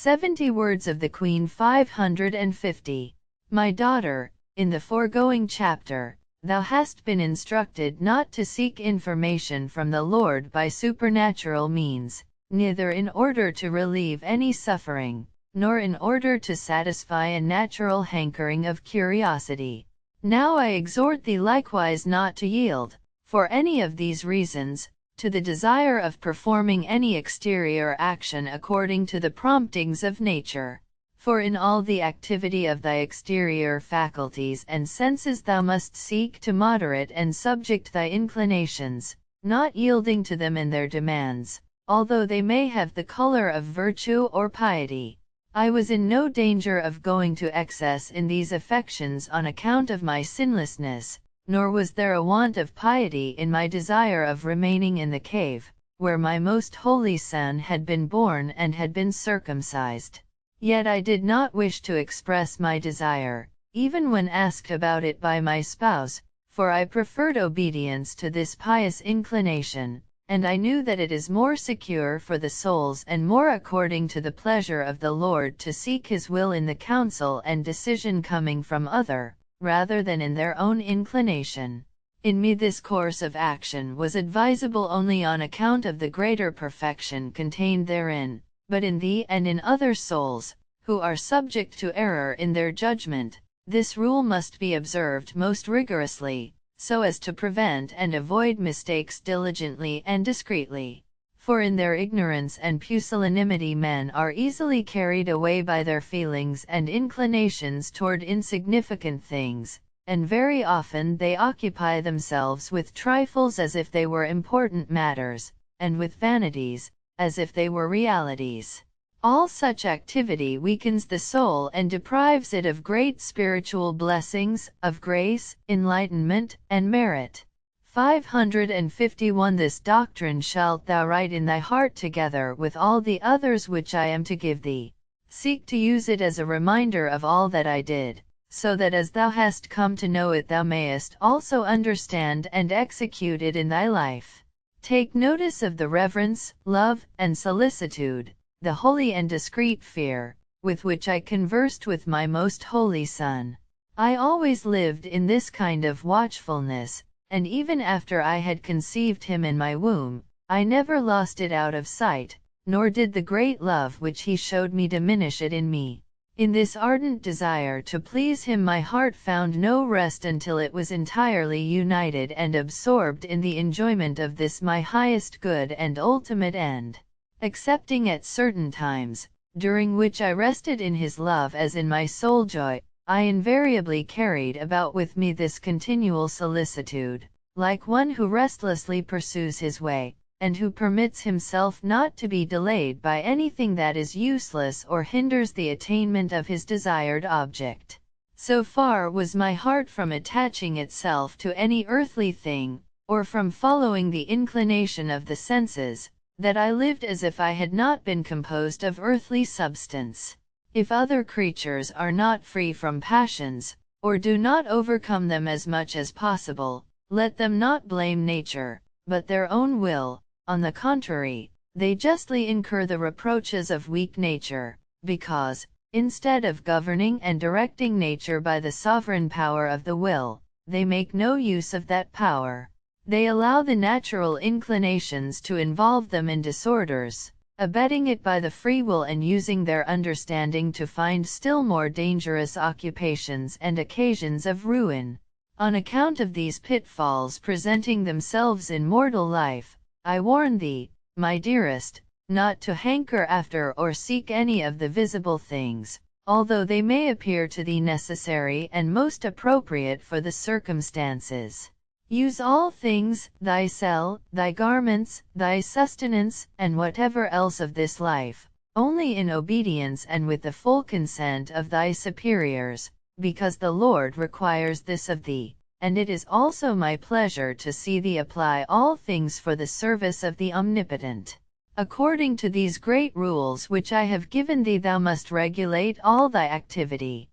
70 Words of the Queen 550. My daughter, in the foregoing chapter, thou hast been instructed not to seek information from the Lord by supernatural means, neither in order to relieve any suffering, nor in order to satisfy a natural hankering of curiosity. Now I exhort thee likewise not to yield, for any of these reasons, to the desire of performing any exterior action according to the promptings of nature. For in all the activity of thy exterior faculties and senses thou must seek to moderate and subject thy inclinations, not yielding to them in their demands, although they may have the color of virtue or piety. I was in no danger of going to excess in these affections on account of my sinlessness, nor was there a want of piety in my desire of remaining in the cave, where my most holy Son had been born and had been circumcised. Yet I did not wish to express my desire, even when asked about it by my spouse, for I preferred obedience to this pious inclination, and I knew that it is more secure for the souls and more according to the pleasure of the Lord to seek His will in the counsel and decision coming from other, rather than in their own inclination. In me this course of action was advisable only on account of the greater perfection contained therein, but in thee and in other souls, who are subject to error in their judgment, this rule must be observed most rigorously, so as to prevent and avoid mistakes diligently and discreetly. For in their ignorance and pusillanimity men are easily carried away by their feelings and inclinations toward insignificant things, and very often they occupy themselves with trifles as if they were important matters, and with vanities, as if they were realities. All such activity weakens the soul and deprives it of great spiritual blessings, of grace, enlightenment, and merit. 551 This doctrine shalt thou write in thy heart together with all the others which I am to give thee. Seek to use it as a reminder of all that I did, so that as thou hast come to know it thou mayest also understand and execute it in thy life. Take notice of the reverence, love, and solicitude, the holy and discreet fear, with which I conversed with my most holy Son. I always lived in this kind of watchfulness, and even after I had conceived him in my womb, I never lost it out of sight, nor did the great love which he showed me diminish it in me. In this ardent desire to please him my heart found no rest until it was entirely united and absorbed in the enjoyment of this my highest good and ultimate end. Excepting at certain times, during which I rested in his love as in my sole joy, I invariably carried about with me this continual solicitude, like one who restlessly pursues his way, and who permits himself not to be delayed by anything that is useless or hinders the attainment of his desired object. So far was my heart from attaching itself to any earthly thing, or from following the inclination of the senses, that I lived as if I had not been composed of earthly substance. If other creatures are not free from passions, or do not overcome them as much as possible, let them not blame nature, but their own will. On the contrary, they justly incur the reproaches of weak nature, because, instead of governing and directing nature by the sovereign power of the will, they make no use of that power. They allow the natural inclinations to involve them in disorders, abetting it by the free will and using their understanding to find still more dangerous occupations and occasions of ruin. On account of these pitfalls presenting themselves in mortal life, I warn thee, my dearest, not to hanker after or seek any of the visible things, although they may appear to thee necessary and most appropriate for the circumstances. Use all things, thy cell, thy garments, thy sustenance, and whatever else of this life, only in obedience and with the full consent of thy superiors, because the Lord requires this of thee, and it is also my pleasure to see thee apply all things for the service of the Omnipotent. According to these great rules which I have given thee thou must regulate all thy activity,